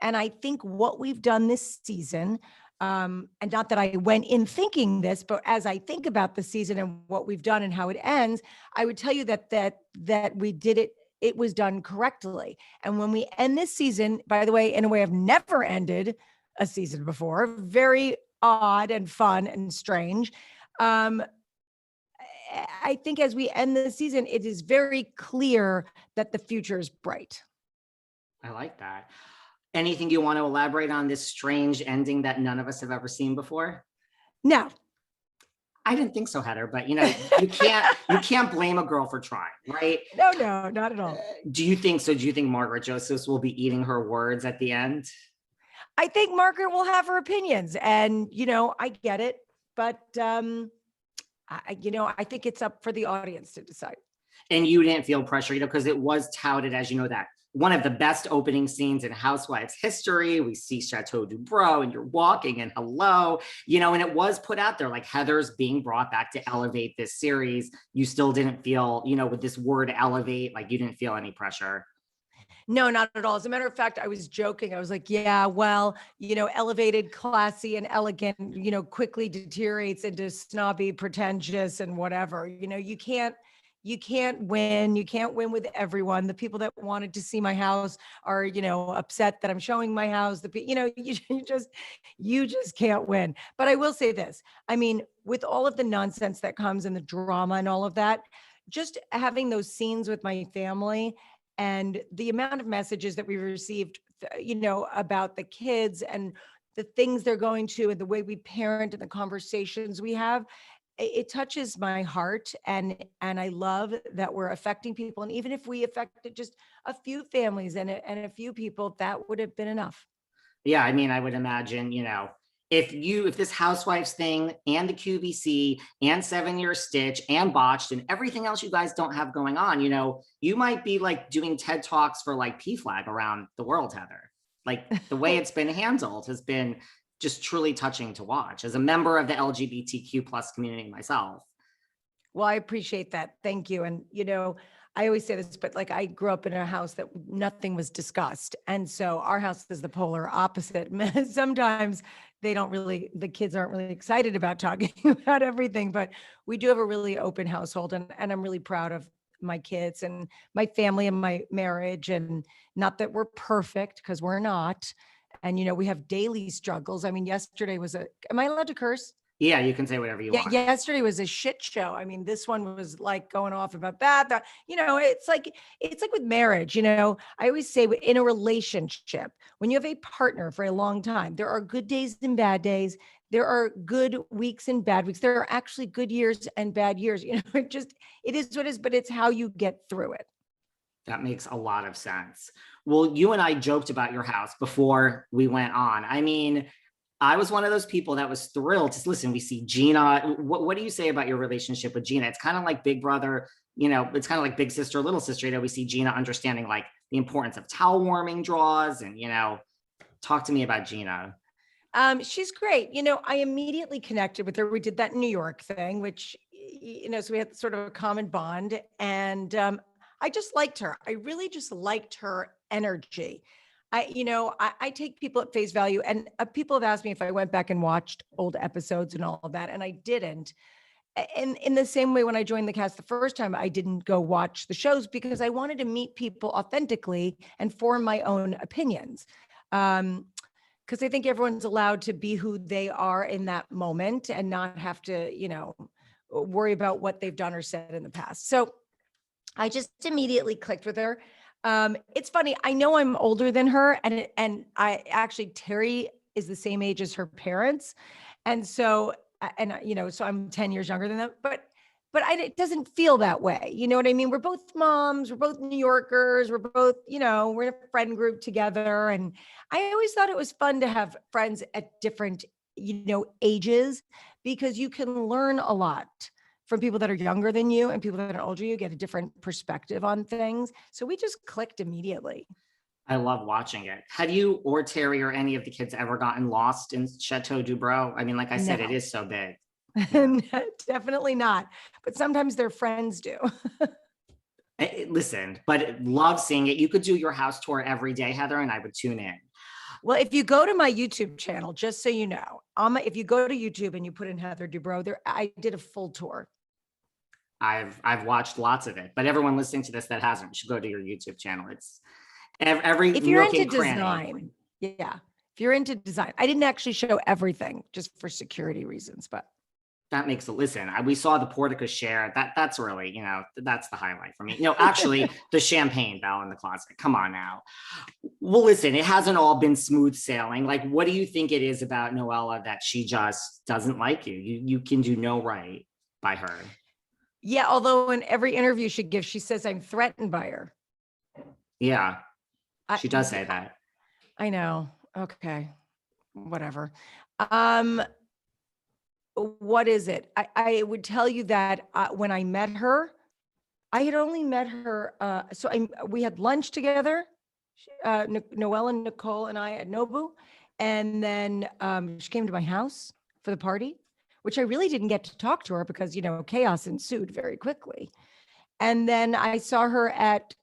And I think what we've done this season, and not that I went in thinking this, but as I think about the season and what we've done and how it ends, I would tell you that we did it. It was done correctly. And when we end this season, by the way, in a way I've never ended a season before, very odd and fun and strange. I think as we end the season, it is very clear that the future is bright. I like that. Anything you want to elaborate on this strange ending that none of us have ever seen before? No. I didn't think so, Heather, but you can't blame a girl for trying, right? No, not at all. Do you think so? Do you think Margaret Josephs will be eating her words at the end? I think Margaret will have her opinions, and I get it, but I think it's up for the audience to decide. And you didn't feel pressure, because it was touted as, that one of the best opening scenes in Housewives history. We see Chateau Dubrow and you're walking and hello, and it was put out there like Heather's being brought back to elevate this series. You still didn't feel, with this word elevate, like you didn't feel any pressure. No, not at all. As a matter of fact, I was joking. I was like, yeah, well, elevated, classy, and elegant, quickly deteriorates into snobby, pretentious, and whatever. You can't win. You can't win with everyone. The people that wanted to see my house are, upset that I'm showing my house. You just can't win. But I will say this. I mean, with all of the nonsense that comes and the drama and all of that, just having those scenes with my family and the amount of messages that we received, about the kids and the things they're going to and the way we parent and the conversations we have, it touches my heart. And I love that we're affecting people. And even if we affected just a few families and a few people, that would have been enough. Yeah, I mean, I would imagine, if this Housewives thing and the QVC and 7 Year Stitch and Botched and everything else you guys don't have going on, you might be like doing TED Talks for like PFLAG around the world, Heather. Like the way it's been handled has been just truly touching to watch as a member of the LGBTQ plus community myself. Well, I appreciate that. Thank you. And, I always say this, but like I grew up in a house that nothing was discussed. And so our house is the polar opposite. Sometimes the kids aren't really excited about talking about everything, but we do have a really open household. And I'm really proud of my kids and my family and my marriage. And not that we're perfect, because we're not. And, we have daily struggles. I mean, yesterday am I allowed to curse? Yeah, you can say whatever you want. Yesterday was a shit show. I mean, this one was like going off about that, it's like with marriage, I always say in a relationship, when you have a partner for a long time, there are good days and bad days. There are good weeks and bad weeks. There are actually good years and bad years. It is what it is, but it's how you get through it. That makes a lot of sense. Well, you and I joked about your house before we went on. I mean, I was one of those people that was thrilled to listen. We see Gina. What do you say about your relationship with Gina? It's kind of like Big Brother, it's kind of like Big Sister, Little Sister. We see Gina understanding like the importance of towel warming draws and, talk to me about Gina. She's great. I immediately connected with her. We did that New York thing, which, so we had sort of a common bond, and I just liked her. I really just liked her energy. I take people at face value, and people have asked me if I went back and watched old episodes and all of that, and I didn't. And in the same way, when I joined the cast the first time, I didn't go watch the shows because I wanted to meet people authentically and form my own opinions. Because I think everyone's allowed to be who they are in that moment and not have to, worry about what they've done or said in the past. So I just immediately clicked with her. It's funny. I know I'm older than her, and I actually, Terry is the same age as her parents. And so, so I'm 10 years younger than them, but it doesn't feel that way. You know what I mean? We're both moms, we're both New Yorkers, we're both, we're in a friend group together. And I always thought it was fun to have friends at different, ages, because you can learn a lot from people that are younger than you and people that are older. You get a different perspective on things. So we just clicked immediately. I love watching it. Have you or Terry or any of the kids ever gotten lost in Chateau Dubrow? I mean, like I said, It is so big. Definitely not. But sometimes their friends do. Listen, but love seeing it. You could do your house tour every day, Heather, and I would tune in. Well, if you go to my YouTube channel, just so you know, if you go to YouTube and you put in Heather Dubrow, there I did a full tour. I've watched lots of it, but everyone listening to this that hasn't should go to your YouTube channel. It's every If you're nook into and cranny. design, yeah. If you're into design, I didn't actually show everything just for security reasons, but That makes a listen. We saw the Porte Cocheres. That's really, that's the highlight for me. No, actually, the champagne bell in the closet. Come on now. Well, listen, it hasn't all been smooth sailing. Like, what do you think it is about Noella that she just doesn't like you? You can do no right by her. yeah, although in every interview she gives, she says I'm threatened by her. Yeah, I, she does say that. I know. Okay. Whatever. Um, what is it? I would tell you that when I met her, I had only met her. We had lunch together, Noelle and Nicole and I at Nobu. And then she came to my house for the party, which I really didn't get to talk to her because, chaos ensued very quickly. And then I saw her at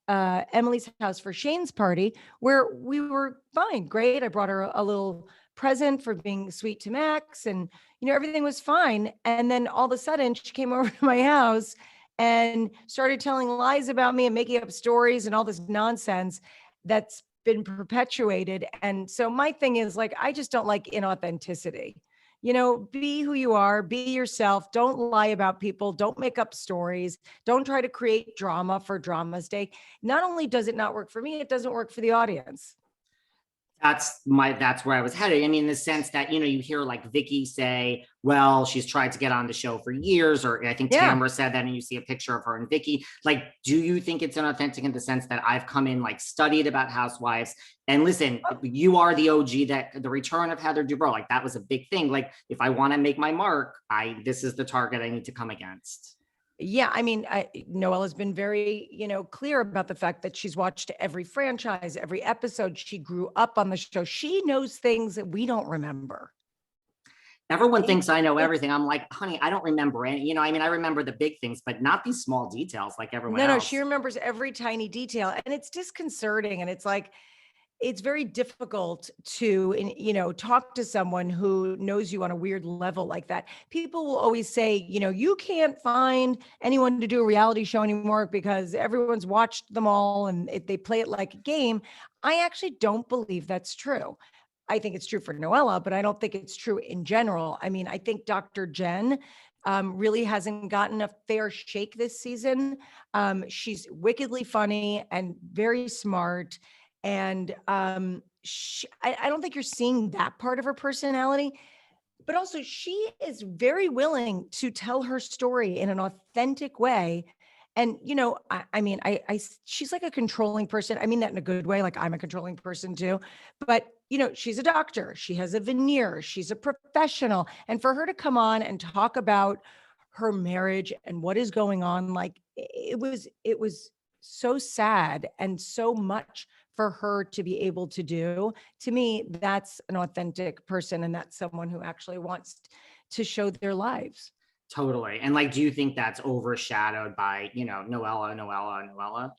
Emily's house for Shane's party, where we were fine, great. I brought her a little present for being sweet to Max, and everything was fine. And then all of a sudden, she came over to my house and started telling lies about me and making up stories and all this nonsense that's been perpetuated. And so my thing is like, I just don't like inauthenticity. Be who you are, be yourself. Don't lie about people. Don't make up stories. Don't try to create drama for drama's sake. Not only does it not work for me, it doesn't work for the audience. That's where I was headed. I mean, in the sense that, you hear like Vicki say, well, she's tried to get on the show for years, or I think Tamra said that, and you see a picture of her and Vicki. Like, do you think it's inauthentic in the sense that I've come in, like, studied about Housewives, and listen, you are the OG, that the return of Heather Dubrow, like, that was a big thing. Like, if I want to make my mark, this is the target I need to come against. Yeah, I mean, Noella's been very, clear about the fact that she's watched every franchise, every episode. She grew up on the show. She knows things that we don't remember. Everyone thinks I know everything. I'm like, honey, I don't remember any. I remember the big things, but not these small details like everyone else. No, she remembers every tiny detail, and it's disconcerting. And it's like, it's very difficult to, talk to someone who knows you on a weird level like that. People will always say, you can't find anyone to do a reality show anymore because everyone's watched them all and they play it like a game. I actually don't believe that's true. I think it's true for Noella, but I don't think it's true in general. I mean, I think Dr. Jen really hasn't gotten a fair shake this season. She's wickedly funny and very smart. And I don't think you're seeing that part of her personality, but also she is very willing to tell her story in an authentic way. And, she's like a controlling person. I mean that in a good way. Like, I'm a controlling person too, but she's a doctor. She has a veneer. She's a professional. And for her to come on and talk about her marriage and what is going on, like, it was so sad and so much for her to be able to do. To me, that's an authentic person, and that's someone who actually wants to show their lives. Totally. And like, do you think that's overshadowed by, Noella?